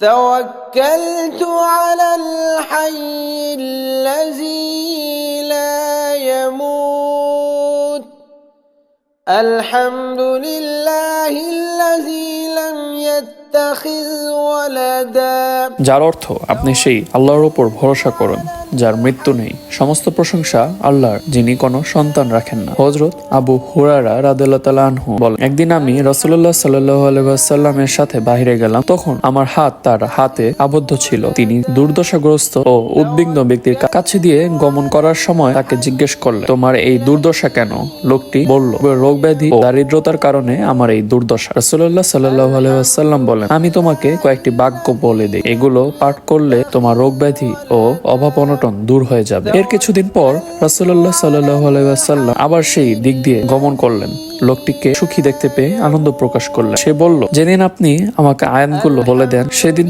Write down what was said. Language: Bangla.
توكلت على الحي الذي لا يموت الحمد لله الذي لم يتخذ ولدا। যার অর্থ আপনি সেই আল্লাহর উপর ভরসা করুন যার মৃত্যু নেই। সমস্ত প্রশংসা আল্লাহর, যিনি কোনো সন্তান রাখেন না। হযরত আবু হুরায়রা রাদিয়াল্লাহু তাআলা আনহু বলেন, একদিন আমি রাসূলুল্লাহ সাল্লাল্লাহু আলাইহি ওয়াসাল্লামের সাথে বাইরে গেলাম। তখন আমার হাত তার হাতে আবদ্ধ ছিল। তিনি দুর্দশাগ্রস্ত ও উদ্বিগ্ন ব্যক্তির কাছে দিয়ে গমন করার সময় তাকে জিজ্ঞেস করলেন, তোমার এই দুর্দশা কেন? লোকটি বলল, রোগ ব্যাধি ও দারিদ্রতার কারণে আমার এই দুর্দশা। রাসূলুল্লাহ সাল্লাল্লাহু আলাইহি ওয়াসাল্লাম বলেন, আমি তোমাকে কয়েকটি বাক্য বলে দেই, এগুলো পাঠ করলে তোমার রোগ ব্যাধি ও অভাব অনটন দূর হয়ে যাবে। এর কিছুদিন পর রাসূলুল্লাহ সাল্লাল্লাহু আলাইহি ওয়াসাল্লাম আবার সেই দিক দিয়ে গমন করলেন। লোকটিকে সুখী দেখতে পেয়ে আনন্দ প্রকাশ করলেন। সে বলল, যেদিন আপনি আমাকে আয়াতগুলো বলে দেন সেদিন